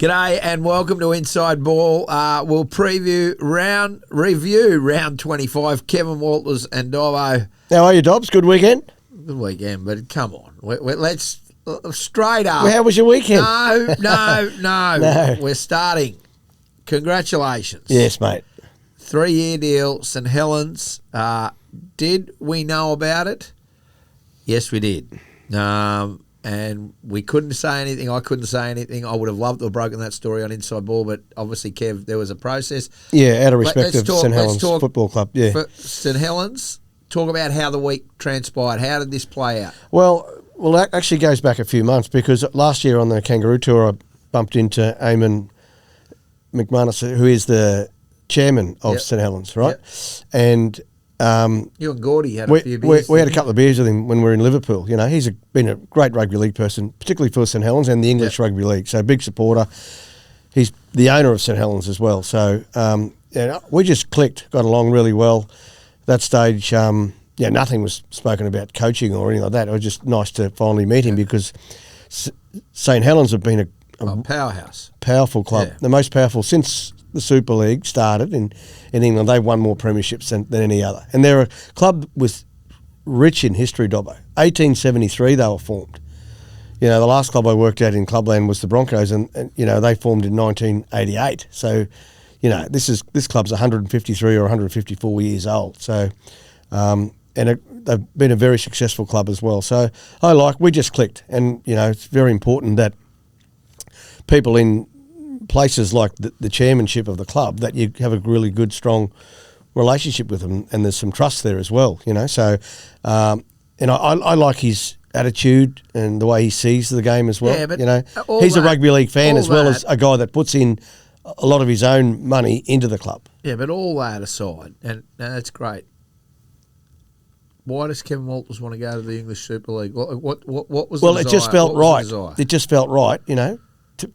G'day and welcome to Inside Ball. We'll review round 25. Kevin Walters and Dobbo. How are you, Dobbs? Good weekend? Good weekend, but come on. Let's straight up. Well, how was your weekend? No. We're starting. Congratulations. Yes, mate. 3-year deal, St Helens. Did we know about it? Yes, we did. And we couldn't say anything. I couldn't say anything. I would have loved to have broken that story on Inside Ball, but obviously, Kev, there was a process. Yeah, out of respect of St Helens Football Club. Yeah. For St Helens, talk about how the week transpired. How did this play out? Well, that actually goes back a few months because last year on the Kangaroo Tour, I bumped into Eamon McManus, who is the chairman of St Helens, right? Yep. And you and Gordy had a few beers. We had a couple of beers with him when we were in Liverpool. You know, he's been a great rugby league person, particularly for St Helens and the English Rugby League. So big supporter. He's the owner of St Helens as well. So we just clicked, got along really well. At that stage, nothing was spoken about coaching or anything like that. It was just nice to finally meet him because St Helens have been a powerhouse, powerful club, the most powerful since the Super League started in England. They've won more premierships than any other. And they're a club with rich in history, Dobbo. 1873 they were formed. You know, the last club I worked at in Clubland was the Broncos and they formed in 1988. So, this club's 153 or 154 years old. So, they've been a very successful club as well. So we just clicked. And, it's very important that people in places like the chairmanship of the club that you have a really good, strong relationship with them, and there's some trust there as well. So, I like his attitude and the way he sees the game as well. Yeah, but he's a rugby league fan as well as a guy that puts in a lot of his own money into the club. Yeah, but all that aside, and that's great. Why does Kevin Walters want to go to the English Super League? What was the desire? It just felt right. It just felt right,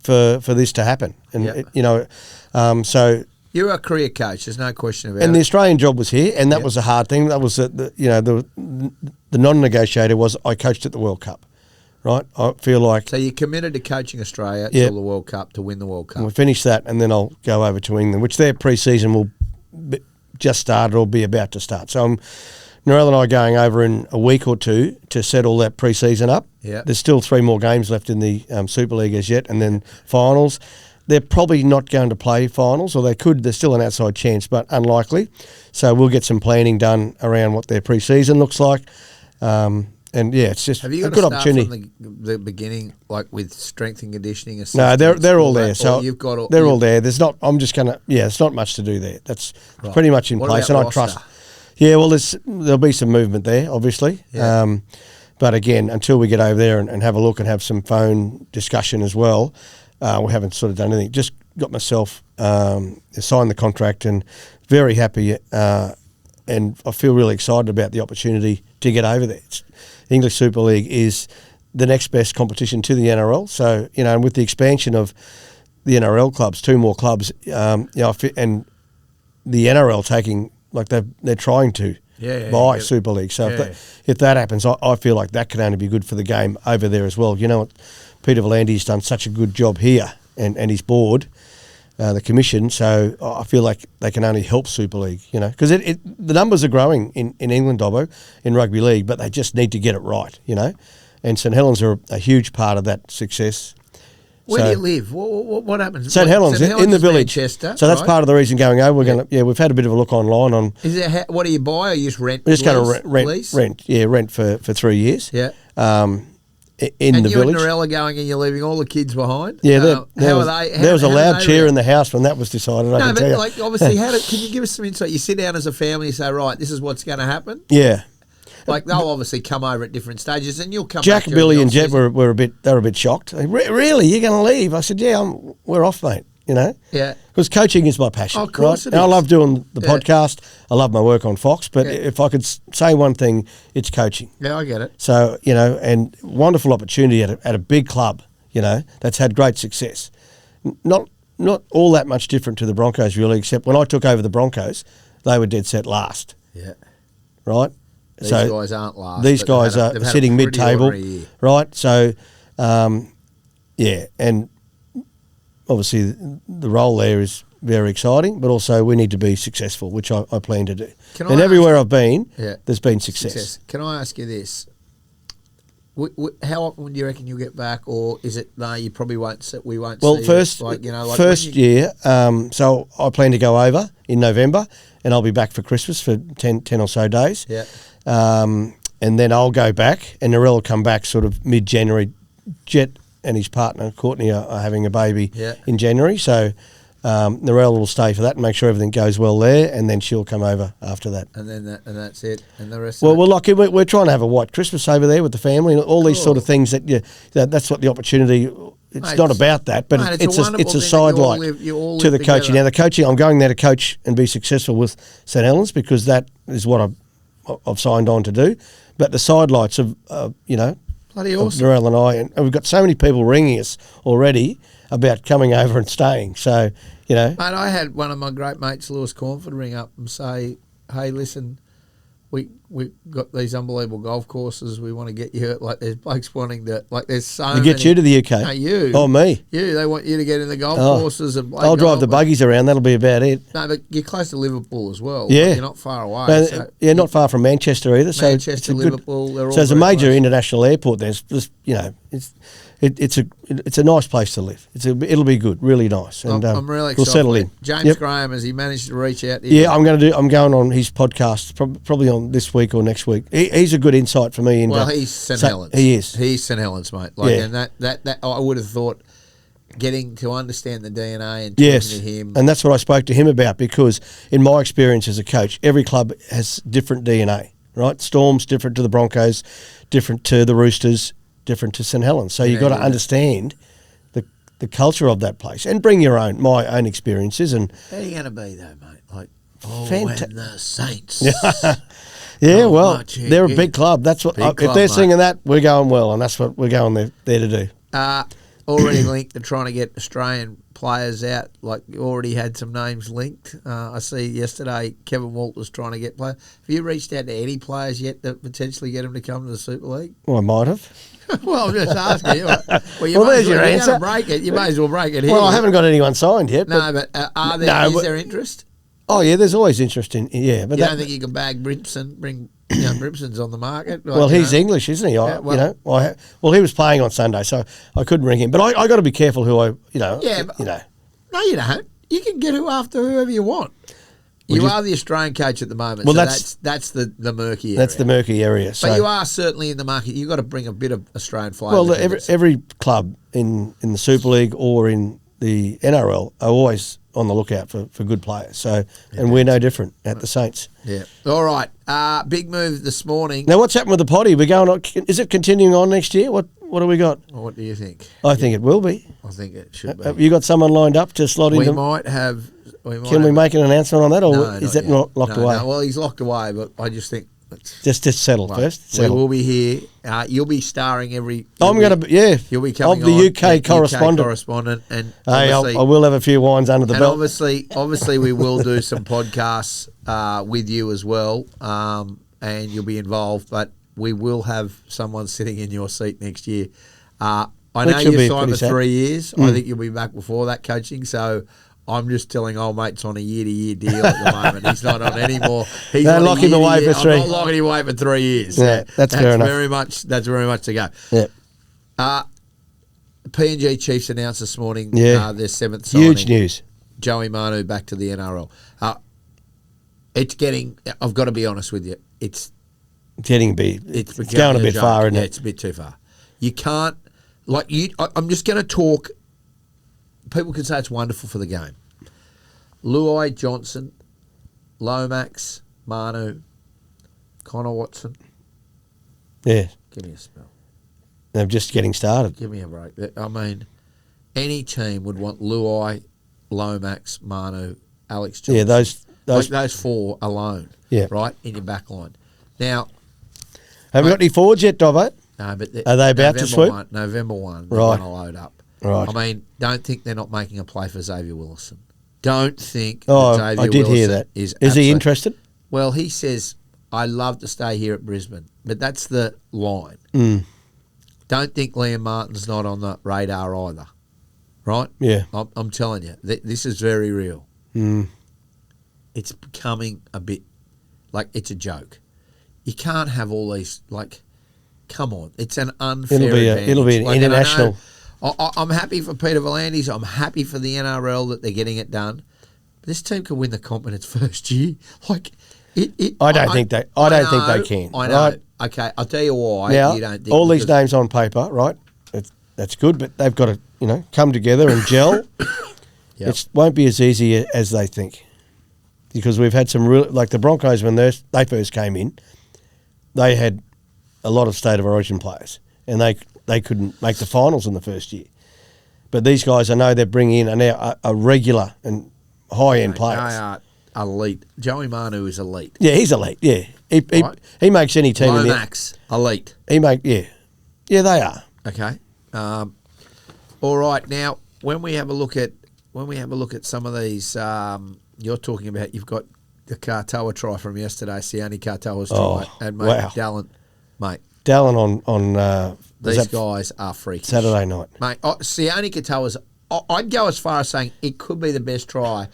for this to happen. And, so... You're a career coach, there's no question about it. And the Australian job was here, and that was a hard thing. That was, the non-negotiator was I coached at the World Cup, right? I feel like... So you're committed to coaching Australia till the World Cup, to win the World Cup. And we'll finish that, and then I'll go over to England, which their pre-season will just start or be about to start. So Narelle and I are going over in a week or two to set all that pre-season up. Yeah. There's still 3 more games left in the Super League as yet, and then finals. They're probably not going to play finals, or they could. There's still an outside chance, but unlikely. So we'll get some planning done around what their pre-season looks like. It's just a good opportunity. Have you got to start from the beginning, like with strength and conditioning? No, they're all there. So you've got they're all there. There's not. I'm just gonna. Yeah, it's not much to do there. That's pretty much in place, and I trust. Yeah, well, there'll be some movement there, obviously. Yeah. But again, until we get over there and have a look and have some phone discussion as well, we haven't sort of done anything. Just got myself signed the contract and very happy, and I feel really excited about the opportunity to get over there. The English Super League is the next best competition to the NRL. So, and with the expansion of the NRL clubs, 2 more clubs, and the NRL taking... Like they're trying to buy Super League. So if that happens, I feel like that can only be good for the game over there as well. Peter Volandi's done such a good job here and his board, the commission. So I feel like they can only help Super League, because the numbers are growing in England, Dobbo, in rugby league, but they just need to get it right, And St Helens are a huge part of that success. Where do you live? What happens? St Helens in the village. Manchester, so that's part of the reason going over. We've had a bit of a look online on. Is there, what do you buy? Or you just rent? We're just going to rent. Yeah, rent for 3 years. Yeah. In the village. And you and Narelle are going, and you're leaving all the kids behind. Yeah. How are they? There was a loud cheer in the house when that was decided. I can tell you. Like obviously, can you give us some insight? You sit down as a family, you say, right, this is what's going to happen. Yeah. Like they'll obviously come over at different stages, and you'll come. Jack, back Billy, and Jet were a bit shocked. Really, you're going to leave? I said, yeah, we're off, mate. Yeah. Because coaching is my passion. Oh, of course right? it is. I love doing the podcast. I love my work on Fox. But if I could say one thing, it's coaching. Yeah, I get it. So and wonderful opportunity at a big club. That's had great success. Not all that much different to the Broncos really, except when I took over the Broncos, they were dead set last. Yeah. Right. These guys aren't last. These guys are sitting mid-table, right? So, and obviously the role there is very exciting, but also we need to be successful, which I plan to do. And everywhere I've been, there's been success. Can I ask you this? How often do you reckon you'll get back, or is it no? You probably won't. We won't. Well, see first, it, like, you know, like first year. So I plan to go over in November, and I'll be back for Christmas for 10 or so days. Yeah. And then I'll go back, and Narelle will come back sort of mid-January. Jet and his partner Courtney are having a baby in January, so Narelle will stay for that and make sure everything goes well there, and then she'll come over after that. And then that's it. And the rest. Well, we're trying to have a white Christmas over there with the family and all these sort of things. That's what the opportunity. It's not about that, but it's a sidelight to the coaching. Now the coaching, I'm going there to coach and be successful with St Helens because that is what I've signed on to do. But the sidelights of bloody awesome. Narelle and I, and we've got so many people ringing us already about coming over and staying. So, Mate, I had one of my great mates, Lewis Cornford, ring up and say, hey, listen, we got these unbelievable golf courses. We want to get you. Like, there's blokes wanting to. Like, there's so many. To get you to the UK. No, you. Oh, me. You. They want you to get in the golf courses and play. I'll drive the buggies around. That'll be about it. No, but you're close to Liverpool as well. Yeah. Like, you're not far away. Not far from Manchester either. Manchester, Liverpool. They're all so it's a major close. International airport. There's just, it's a nice place to live. It'll be good, really nice, and I'm really excited. We'll settle in. James Graham, has he managed to reach out to you? Yeah, I'm going on his podcast probably on this week or next week. He's a good insight for me. Well, he's St Helens. He is. He's St Helens, mate. And that I would have thought getting to understand the DNA and talking to him. And that's what I spoke to him about because in my experience as a coach, every club has different DNA, right? Storm's different to the Broncos, different to the Roosters, different to St Helens. So you've got to understand the culture of that place and bring my own experiences. And how are you going to be though, mate? Like, when the Saints. They're a big club. That's what if they're singing that, we're going well, and that's what we're going there to do. Already linked to trying to get Australian players out. Like, you already had some names linked. I see yesterday Kevin Walters trying to get players. Have you reached out to any players yet that potentially get them to come to the Super League? Well, I might have. Well, I'm just asking you. There's your answer. Break it. You may as well break it here. Well, I haven't got anyone signed yet. No, but is there interest? Oh, yeah, there's always interest in, but you don't think you can bag Brimson, Brimson's on the market? Like, well, he's English, isn't he? He was playing on Sunday, so I couldn't ring him. But I got to be careful who I. No, you don't. You can get whoever you want. You are the Australian coach at the moment. Well, so that's the murky area. That's the murky area. So. But you are certainly in the market. You've got to bring a bit of Australian flavour. Well, every club in the Super League or in the NRL are always on the lookout for good players. So, and we're no different at the Saints. Yeah. All right. Big move this morning. Now, what's happened with the potty? We're going on. Is it continuing on next year? What do we got? Well, what do you think? I think it will be. I think it should be. Have you got someone lined up to slot in? We might have. Can we make an announcement on that, or is that not locked away? No, well, he's locked away, but I just think just settle first. We will be here. You'll be starring every. I'm going to You'll be coming. I'm the UK correspondent, and hey, I will have a few wines under the belt. Obviously, we will do some podcasts with you as well, and you'll be involved. But we will have someone sitting in your seat next year. I know you signed for 3 years. I think you'll be back before that coaching. So. I'm just telling old mate's on a year-to-year deal at the moment. He's not on any more. Don't lock him away for 3. I'm not locking him away for 3 years. Yeah, that's fair enough. That's very much to go. Yeah. PNG Chiefs announced this morning their 7th signing. Huge news. Joey Manu back to the NRL. It's getting. I've got to be honest with you. It's going a bit far, isn't it? It's a bit too far. You can't I'm just going to talk. People can say it's wonderful for the game. Luai, Johnson, Lomax, Manu, Connor Watson. Yeah. Give me a spell. They're just getting started. Give me a break. I mean, any team would want Luai, Lomax, Manu, Alex Johnson. Yeah, those 4 alone. Yeah. Right, in your back line. Now, have we got any forwards yet, Dobbo? No, but are they about to sweep? November 1, they're going to load up. Right. I mean, don't think they're not making a play for Xavier Willison. Don't think I did hear that. Is he interested? Well, he says, I'd love to stay here at Brisbane. But that's the line. Mm. Don't think Liam Martin's not on the radar either. right? Yeah. I'm telling you, this is very real. It's becoming a bit like it's a joke. You can't have all these, like, come on. It's an unfair advantage. It'll be an international. I'm happy for Peter V'landys. I'm happy for the NRL that they're getting it done. But this team could win the comp in its first year. Like, I don't think they can. I know. Right? Okay, I'll tell you why Now, you don't think. all these names on paper, right? That's good, but they've got to, come together and gel. Yep. It won't be as easy as they think, because we've had some real, like the Broncos when they first came in, they had a lot of state of origin players, and they couldn't make the finals in the first year. But these guys, I know they're bringing in a regular and high-end players. They are elite. Joey Manu is elite. Yeah, he's elite. Yeah, he makes any team. Lomax, elite. Yeah, they are. Okay. All right. Now, when we have a look at some of these, you're talking about. You've got the Katoa try from yesterday. Sione Katoa's try, and mate, wow. Dallin, mate. Dallin on these guys are freakish. Saturday night, mate. Sione Katoa's. I'd go as far as saying it could be the best try,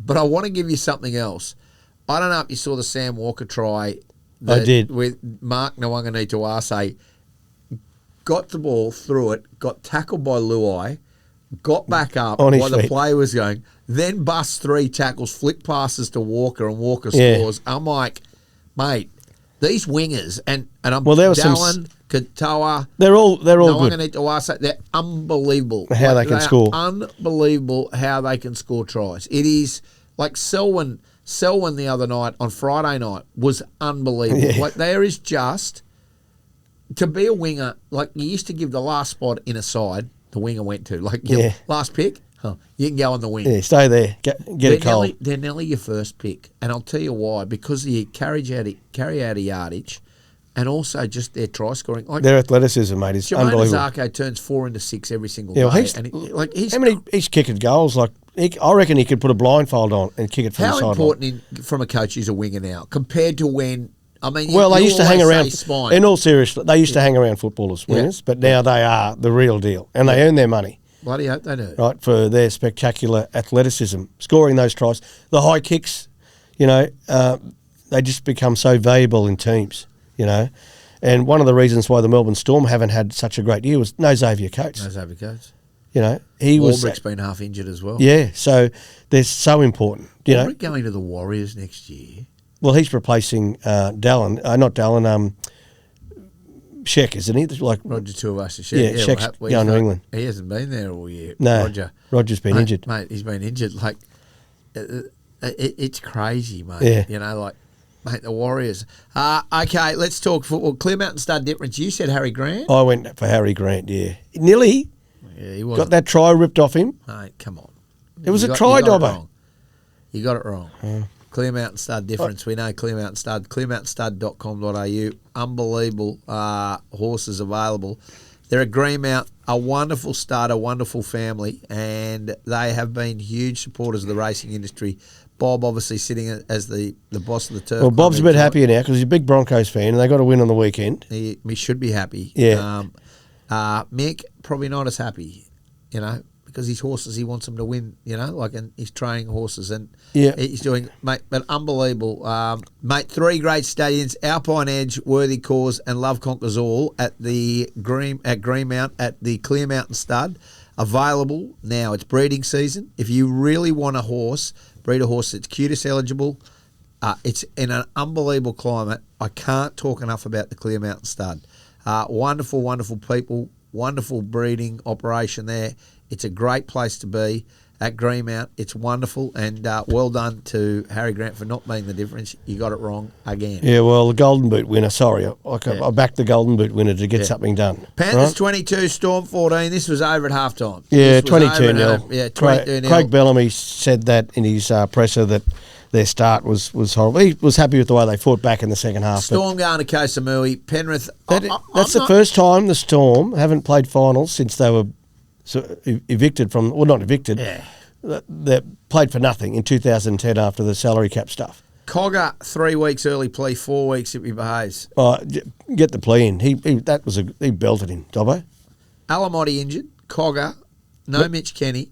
but I want to give you something else. I don't know if you saw the Sam Walker try. I did. With Mark Nawangani-Tuase. Got the ball, threw it, got tackled by Luai, got back up while the play was going, then bust 3 tackles, flick passes to Walker, and Walker scores. I'm like, mate, these wingers, and I'm Dallin, Katoa, they're all good. They're unbelievable. How they can score. Unbelievable how they can score tries. It is like Selwyn the other night, on Friday night, was unbelievable. Yeah. Like, there is just... To be a winger, like you used to give the last spot in a side, the winger went to. Like, your last pick, you can go on the wing. Yeah, stay there. Get it cold. They're nearly your first pick. And I'll tell you why. Because of the carry out of yardage, and also just their try scoring. Like, their athleticism, mate, is unbelievable. Zarko turns 4 into 6 every single day. He's kicking goals. Like, I reckon he could put a blindfold on and kick it from the sideline. How important from a coach is a winger now compared to when... I mean, they used to hang around. Spine. In all seriousness, they used to hang around footballers, wingers, but now they are the real deal, and they earn their money. Bloody hope they do. Right, for their spectacular athleticism, scoring those tries, the high kicks, they just become so valuable in teams, And one of the reasons why the Melbourne Storm haven't had such a great year was no Xavier Coates. Warbrick's been half injured as well. Yeah, so they're so important. Warbrick going to the Warriors next year. Well, he's replacing Dallin, not Dallin, Sheck, isn't he? Like Roger Tuivasa-Sheck. Yeah, Sheck's going to England. He hasn't been there all year. No, Roger's been injured. Mate, he's been injured. Like, it's crazy, mate. Yeah. Mate, the Warriors. Okay, let's talk football. Clear Mountain Stud difference. You said Harry Grant? I went for Harry Grant, yeah. Nearly. Yeah, he was. Got that try ripped off him. Mate, come on. It was a try, Dobbo. You got it wrong. Clear Mountain Stud difference. We know Clear Mountain Stud. ClearMountainStud.com.au. Unbelievable horses available. They're a Greenmount, a wonderful stud, a wonderful family, and they have been huge supporters of the racing industry. Bob obviously sitting as the boss of the turf. Well, Bob's a bit happier now because he's a big Broncos fan and they got to win on the weekend. He should be happy. Yeah. Mick, probably not as happy, because his horses, he wants them to win, and he's training horses and he's doing, mate, but unbelievable. Mate, 3 great stallions, Alpine Edge, Worthy Cause and Love Conquers All at Greenmount at the Clear Mountain Stud. Available now. It's breeding season. If you really want a horse, breed a horse that's QTIS eligible. It's in an unbelievable climate. I can't talk enough about the Clear Mountain Stud. Wonderful, wonderful people, wonderful breeding operation there. It's a great place to be at Greenmount. It's wonderful, and well done to Harry Grant for not being the difference. You got it wrong again. Yeah, well, the Golden Boot winner, sorry. I backed the Golden Boot winner to get something done. Panthers 22, Storm 14. This was over at halftime. Yeah, 22-0. Yeah, 22-0. Craig Bellamy said that in his presser that their start was horrible. He was happy with the way they fought back in the second half. Storm going to Koh Samui. Penrith. That's the first time the Storm haven't played finals since they were evicted from, well, not evicted. Yeah. They played for nothing in 2010 after the salary cap stuff. Cogger, 3 weeks early plea, 4 weeks if he behaves. Get the plea in. He belted him, Dobbo. Alamotti injured. Cogger No Mitch Kenny.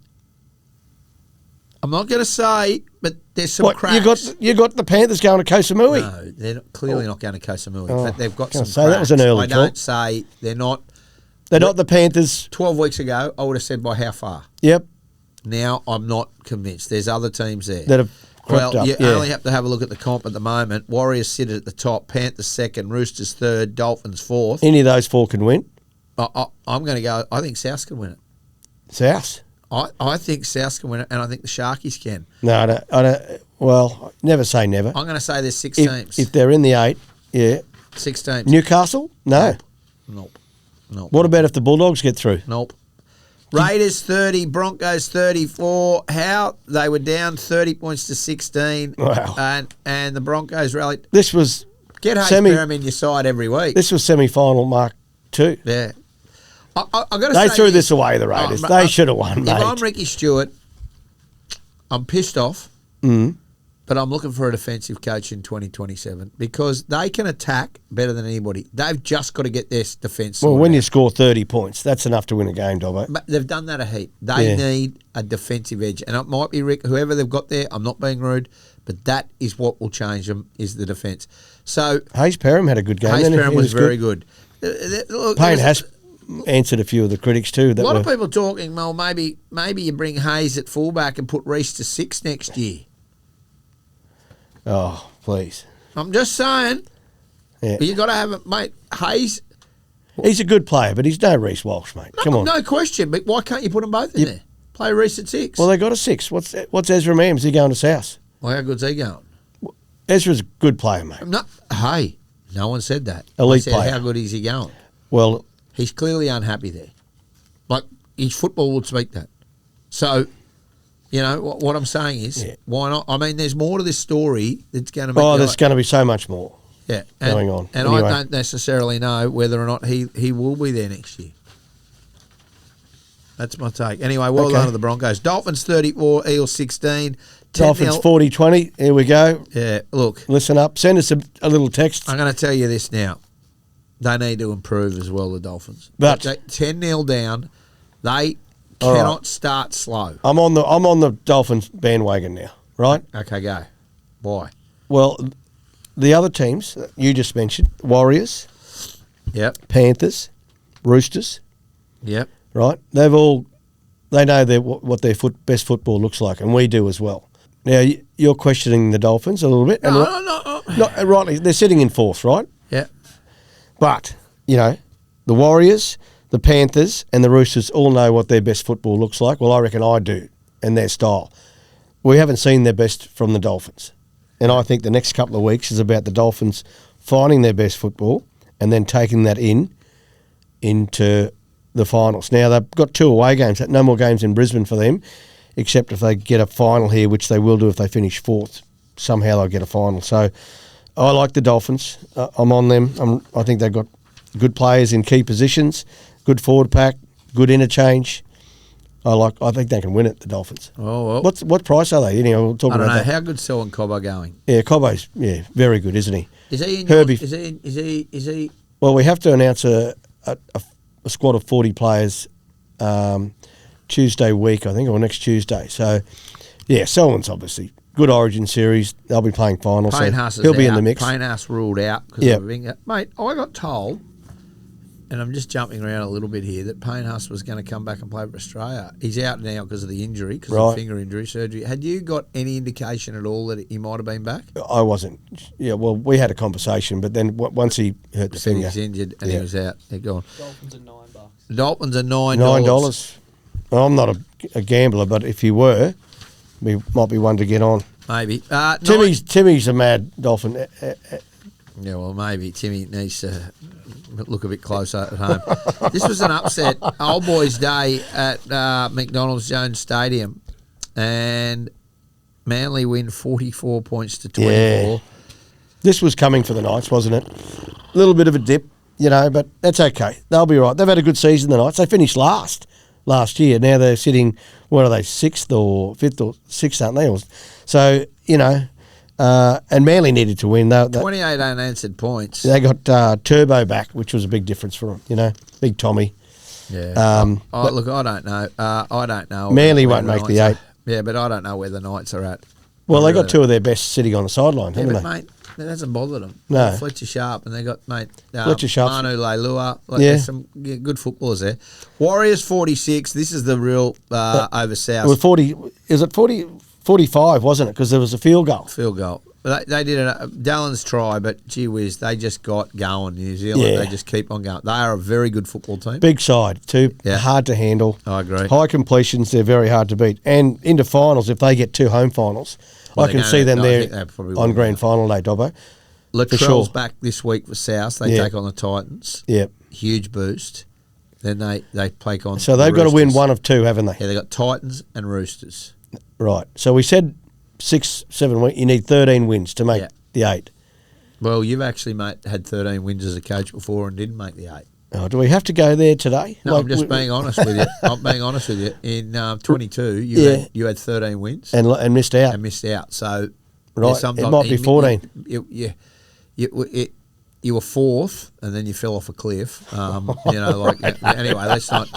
I'm not going to say, but there's some cracks. You got the Panthers going to Koh Samui. No, they're clearly not going to Koh Samui, but they've got some cracks. That was an early I don't say they're not. They're not the Panthers. 12 weeks ago, I would have said by how far. Yep. Now I'm not convinced. There's other teams there that have crept up. You only have to have a look at the comp at the moment. Warriors sit at the top, Panthers second, Roosters third, Dolphins fourth. Any of those four can win. I'm going to go. I think South can win it. South. I think South can win it, and I think the Sharkies can. No, I don't. Well, never say never. I'm going to say there's 6 teams. If they're in the 8, yeah. 6 teams. Newcastle? No. Nope. What about if the Bulldogs get through? Nope. Raiders 30, Broncos 34. How they were down 30 points to 16. Wow. And the Broncos rallied. This was get Hayes Perham in your side every week. This was semi-final mark 2. Yeah. I got to say they threw this away, the Raiders. They should have won, mate. If I'm Ricky Stewart, I'm pissed off. But I'm looking for a defensive coach in 2027 because they can attack better than anybody. They've just got to get their defence. Well, when you score 30 points, that's enough to win a game, Dobbo. But they've done that a heap. They need a defensive edge. And it might be Rick, whoever they've got there, I'm not being rude, but that is what will change them, is the defence. So Hayes Perham had a good game. Hayes Perham was very good. Look, Payne has answered a few of the critics too. A lot of people talking, well, maybe you bring Hayes at fullback and put Reece to 6 next year. Oh, please. I'm just saying. Yeah. You got to have it, mate. Hayes. He's a good player, but he's no Reece Walsh, mate. Come on. No question, but why can't you put them both in there? Play Reece at 6. Well, they got a 6. What's Ezra Mams? He going to South? Well, how good's he going? Ezra's a good player, mate. No one said that. Elite player. How good is he going? Well, he's clearly unhappy there. Like, his football would speak that. So, you know, what I'm saying is, why not? I mean, there's more to this story that's going to make there's going to be so much more going on. And anyway. I don't necessarily know whether or not he will be there next year. That's my take. Anyway, well done to the Broncos. Dolphins 34, Eels 16. Dolphins 40-20. Here we go. Yeah, look. Listen up. Send us a little text. I'm going to tell you this now. They need to improve as well, the Dolphins. But 10-0 down, they cannot start slow. I'm on the Dolphins bandwagon now, right? Okay, go. Why? Well, the other teams you just mentioned, Warriors, Panthers, Roosters, right? They know what their best football looks like, and we do as well. Now, you're questioning the Dolphins a little bit. No. Not rightly. They're sitting in 4th, right? Yeah. But, you know, the Warriors, the Panthers and the Roosters all know what their best football looks like. Well, I reckon I do, and their style. We haven't seen their best from the Dolphins. And I think the next couple of weeks is about the Dolphins finding their best football and then taking that into the finals. Now, they've got 2 away games. No more games in Brisbane for them, except if they get a final here, which they will do if they finish 4th. Somehow they'll get a final. So I like the Dolphins. I'm on them. I think they've got good players in key positions, good forward pack, good interchange. I think they can win it, the Dolphins. Oh, well. What price are they? We'll talk I don't about know. that. How good's Selwyn Cobbo going? Yeah, Cobbo's very good, isn't he? Is he in Herbie? Is he? Well, we have to announce a squad of 40 players Tuesday week, I think, or next Tuesday. So, yeah, Selwyn's obviously good Origin series. They'll be playing finals, so he'll be in the mix. Payne Haas ruled out because of mate. I got told, and I'm just jumping around a little bit here, that Payne Haas was going to come back and play for Australia. He's out now because of the injury, because of finger injury surgery. Had you got any indication at all that he might have been back? I wasn't. Yeah, well, we had a conversation, but then once he hurt the finger, he's injured and he was out. They're gone. Dolphins are $9. Dolphins are $9. $9. Well, I'm not a gambler, but if you were, we might be one to get on. Maybe. Timmy's a mad Dolphin. Yeah, well, maybe Timmy needs to look a bit closer at home. This was an upset. Old Boys Day at McDonald's Jones Stadium, and Manly win 44 points to 24. Yeah. This was coming for the Knights, wasn't it? A little bit of a dip, but that's okay. They'll be right. They've had a good season, the Knights. They finished last year. Now they're sitting, what are they, 6th or 5th or 6th, aren't they? So, and Manly needed to win. 28 unanswered points. They got Turbo back, which was a big difference for them, Big Tommy. Yeah. Look, I don't know. I don't know. Manly won't make the 8. Yeah, but I don't know where the Knights are at. Well, they got 2 of their best sitting on the sideline, haven't they? Mate, that hasn't bothered them. No. Fletcher Sharp, and they got, mate, Fletcher Sharp. Manu Leilua. There's some good footballers there. Warriors 46. This is the real over south. It was 40. Is it 40? 45, wasn't it? Because there was a field goal. Field goal. But they did it. Dallon's try, but gee whiz, they just got going. New Zealand, they just keep on going. They are a very good football team. Big side, too. Yeah. Hard to handle. I agree. High completions, they're very hard to beat. And into finals, if they get 2 home finals, I can see them there on grand final day, Dobbo. Latrell's back this week for South. They take on the Titans. Yep. Huge boost. Then they play on. So they've got to win 1 of 2, haven't they? Yeah, they got Titans and Roosters. Right. So we said 6, 7 weeks. You need 13 wins to make the 8. Well, you've actually, mate, had 13 wins as a coach before and didn't make the 8. Oh, do we have to go there today? No, I'm just being honest with you. I'm being honest with you. In 22, you had 13 wins and missed out. So right, it might be 14. You were 4th, and then you fell off a cliff. Anyway, let's not.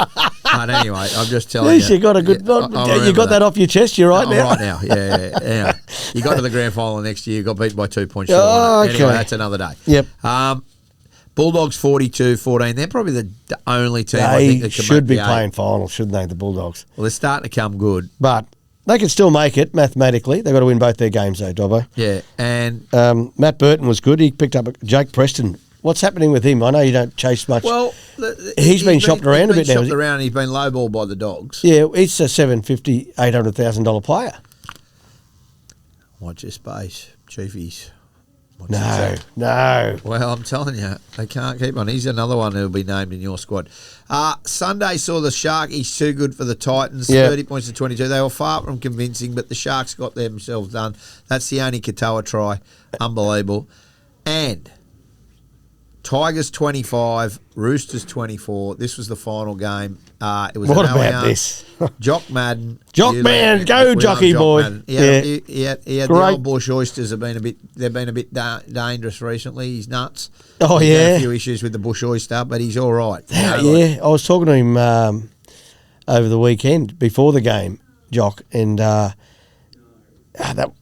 But anyway, I'm just telling you. You got a good. You got that off your chest. You're right now. Right now, yeah. You got to the grand final next year. You got beaten by 2 points. Okay. Anyway, that's another day. Yep. Bulldogs 42-14. They're probably the only team I they think that should be the playing finals, shouldn't they? The Bulldogs. Well, they're starting to come good, but they can still make it mathematically. They've got to win both their games, though, Dobbo. Yeah, and Matt Burton was good. He picked up Jake Preston. What's happening with him? I know you don't chase much. Well, he's been shopped around a bit now. Shopped around. He's been lowballed by the Dogs. Yeah, it's a $750,000, $800,000 player. Watch your space, Chiefies. No. Well, I'm telling you, they can't keep on. He's another one who'll be named in your squad. Sunday saw the Sharkies too good for the Titans, 30 points to 22. They were far from convincing, but the Sharks got themselves done. That's the only Katoa try. Unbelievable. And Tigers 25, Roosters 24. This was the final game. It was what about this? Jock Madden. Jock man, go Jockey boy. Madden. He had the old bush oysters have been a bit dangerous recently. He's nuts. Oh, He's had a few issues with the bush oyster, but he's all right. I was talking to him over the weekend before the game, Jock, and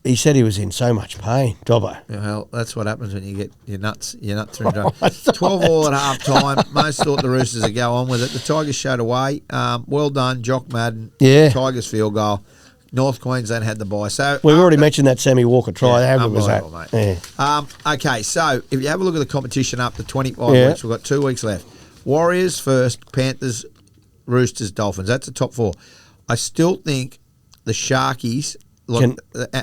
he said he was in so much pain, Dobbo. Well, that's what happens when you get your nuts through. 12 all at half time. Most thought the Roosters would go on with it. The Tigers showed away. Well done, Jock Madden. Yeah. Tigers field goal. North Queensland had the bye. So we've already mentioned that Sammy Walker try. How good was that? Mate. Yeah. Okay, so if you have a look at the competition up to 25 weeks, we've got 2 weeks left. Warriors first, Panthers, Roosters, Dolphins. That's the top 4. I still think the Sharkies... Look,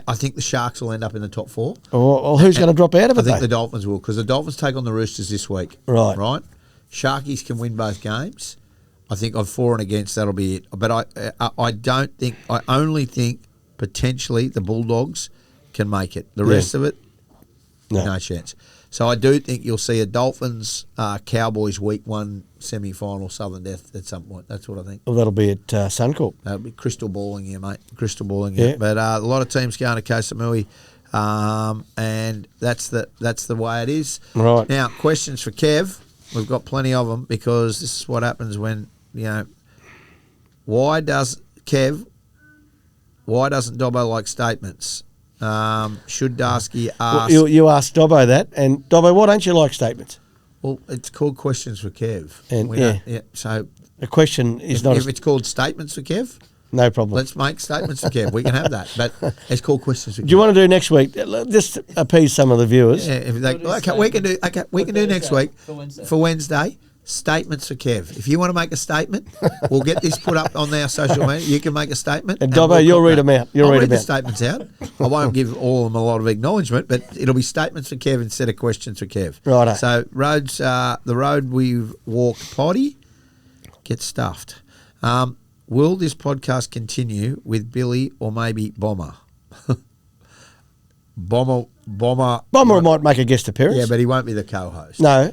I think the Sharks will end up in the top 4. Well, who's going to drop out of it? I think the Dolphins will, because the Dolphins take on the Roosters this week. Right. Sharkies can win both games. I think on for and against that'll be it. But I don't think. I only think potentially the Bulldogs can make it. The rest of it, no chance. So I do think you'll see a Dolphins Cowboys Week 1 semi-final Southern Death at some point. That's what I think. Well, that'll be at Suncorp. That'll be crystal balling here, mate. Crystal balling here. But a lot of teams going to Koh Samui, and that's the way it is. Right. Now, questions for Kev. We've got plenty of them, because this is what happens when, why doesn't Dobbo like statements? Should Darsky ask... Well, you asked Dobbo that, and Dobbo, why don't you like statements? Well, it's called questions for Kev. And so a question is not... If it's called statements for Kev... No problem. Let's make statements for Kev. We can have that, but it's called questions for Kev. Do you want to do next week? Just appease some of the viewers. Yeah, we can do next week for Wednesday. Statements for Kev. If you want to make a statement, we'll get this put up on our social media. You can make a statement. And Dobbo, you'll read them out. I'll read the statements out. I won't give all of them a lot of acknowledgement, but it'll be statements for Kev instead of questions for Kev. Right. So the road we've walked potty gets stuffed. Will this podcast continue with Billy or maybe Bomber? Bomber might make a guest appearance. Yeah, but he won't be the co-host. No.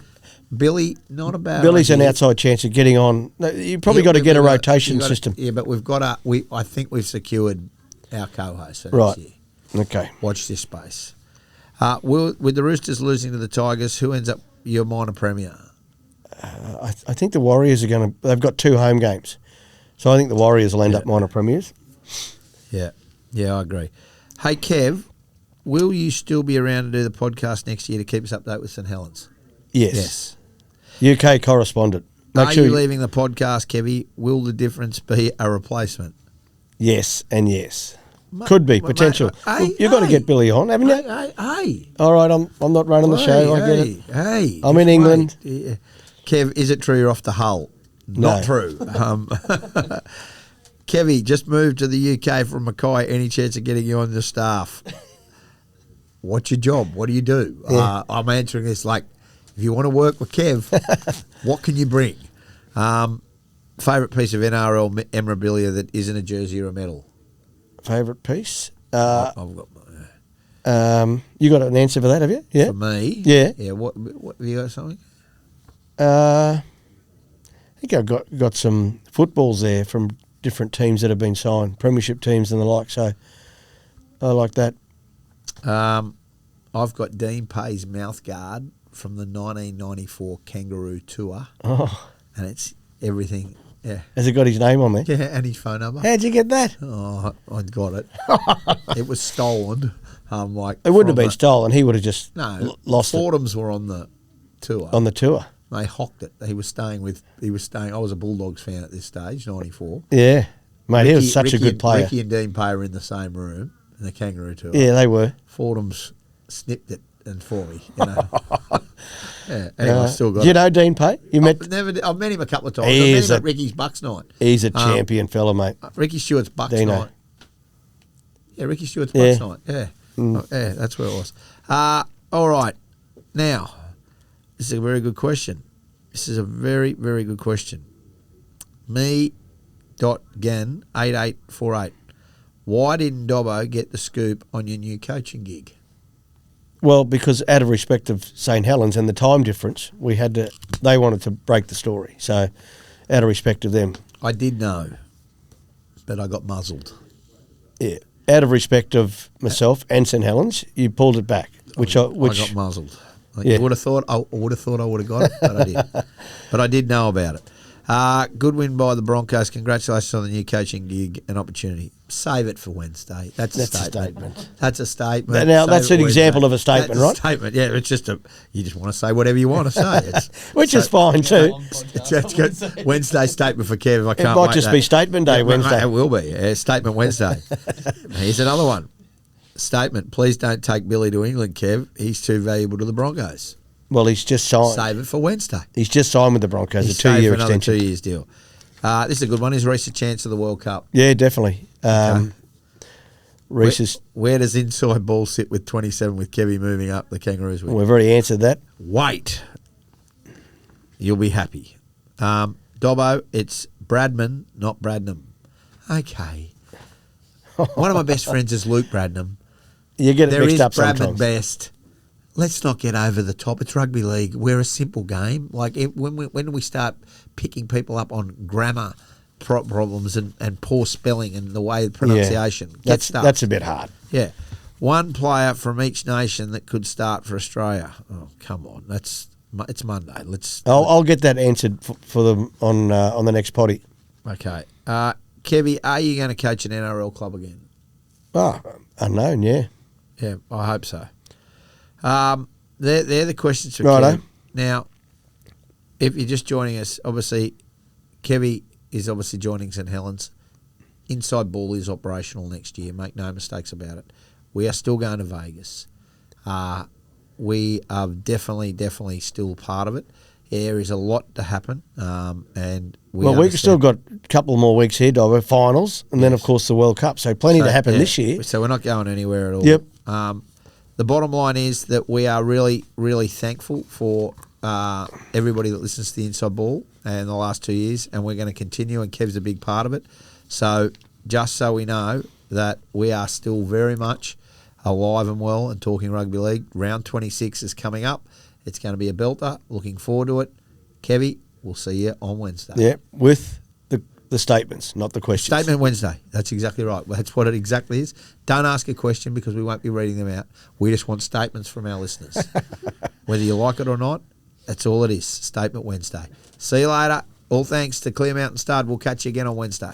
Billy, not a bad Billy's idea. an outside chance of getting on. You probably got to get a rotation system. Yeah, but we've got I think we've secured our co-host for right. next year. Okay. Watch this space. With the Roosters losing to the Tigers, who ends up your minor premier? I think the Warriors are going to. They've got 2 home games, so I think the Warriors will end up minor premiers. Yeah, I agree. Hey, Kev, will you still be around to do the podcast next year to keep us updated with St Helens? Yes. UK correspondent. Are you leaving the podcast, Kevie? Will the difference be a replacement? Yes and yes. Could be potential. You've got to get Billy on, haven't you? Hey. All right, I'm not running the show. I get it. Hey. I'm in England. Yeah. Kev, is it true you're off the Hull? Not true. Kevie just moved to the UK from Mackay. Any chance of getting you on the staff? What's your job? What do you do? Yeah. I'm answering this like, if you want to work with Kev, what can you bring? Favourite piece of NRL memorabilia that isn't a jersey or a medal? Favourite piece? I've got you got an answer for that, have you? Yeah. For me? Yeah. Yeah. What have you got something? I think I've got some footballs there from different teams that have been signed, premiership teams and the like. So I like that. I've got Dean Pay's mouth guard from the 1994 Kangaroo Tour. Oh. And it's everything. Yeah. Has it got his name on there? Yeah, and his phone number. How'd you get that? Oh, I got it. It was stolen. It wouldn't have been stolen. He would have just lost Fordhams were on the tour. On the tour. They hocked it. He was staying. I was a Bulldogs fan at this stage, 94. Yeah. Mate, he was such a good player. Ricky and Dean Pay were in the same room in the Kangaroo Tour. Yeah, they were. Fordhams snipped it and for me, you know. Yeah, anyway, still got do you know Dean Pay? I've met him a couple of times. I met him at Ricky's Bucks night. He's a champion fella, mate. Ricky Stewart's Bucks Dino. night. Yeah, Ricky Stewart's Bucks night. Yeah. Yeah, that's where it was. All right. Now, this is a very good question. This is a very, very good question. Me.gan8848. Why didn't Dobbo get the scoop on your new coaching gig? Well, because out of respect of St Helens and the time difference, they wanted to break the story. So, out of respect of them. I did know, but I got muzzled. Yeah. Out of respect of myself and St Helens, you pulled it back. I got muzzled. You would have thought I would have got it, but I didn't. But I did know about it. Good win by the Broncos. Congratulations on the new coaching gig and opportunity. Save it for Wednesday. That's a statement. That's a statement. Now, that's an example of a statement, right? Statement, yeah. It's just you just want to say whatever you want to say. Which is fine too. Wednesday statement for Kev. I can't It might just be statement day Wednesday. It will be. Statement Wednesday. Here's another one. Statement. Please don't take Billy to England, Kev. He's too valuable to the Broncos. Well, he's just signed. Save it for Wednesday. He's just signed with the Broncos, a 2-year extension. 2 years deal. This is a good one. Is Reece a chance of the World Cup? Yeah, definitely. Reece where does inside ball sit with 27 with Kevie moving up the Kangaroos? We've already answered that. Wait. You'll be happy. Dobbo, it's Bradman, not Bradnam. Okay. One of my best friends is Luke Bradnam. You get it mixed up sometimes. Bradman best. Let's not get over the top. It's rugby league. We're a simple game. Like when we start picking people up on grammar problems and poor spelling and the way the pronunciation, that's a bit hard. Yeah, one player from each nation that could start for Australia. Oh, come on, it's Monday. I'll get that answered for them on the next potty. Okay, Kevie, are you going to coach an NRL club again? Oh, unknown. Yeah, I hope so. They're the questions for Righto. Kev. Now, if you're just joining us, obviously, Kevie is obviously joining St Helens. Inside Ball is operational next year. Make no mistakes about it. We are still going to Vegas. We are definitely still part of it. There is a lot to happen, and we've still got a couple more weeks here, Dobbo, finals, and then of course the World Cup. So plenty to happen this year. So we're not going anywhere at all. Yep. The bottom line is that we are really, really thankful for everybody that listens to the Inside Ball and the last 2 years, and we're going to continue, and Kev's a big part of it. So just so we know that we are still very much alive and well and talking rugby league. Round 26 is coming up. It's going to be a belter. Looking forward to it. Kevie, we'll see you on Wednesday. Yeah, with the statements, not the questions. Statement Wednesday. That's exactly right. That's what it exactly is. Don't ask a question because we won't be reading them out. We just want statements from our listeners. Whether you like it or not, That's all it is. Statement Wednesday. See you later. All thanks to Clear Mountain Stud. We'll catch you again on Wednesday.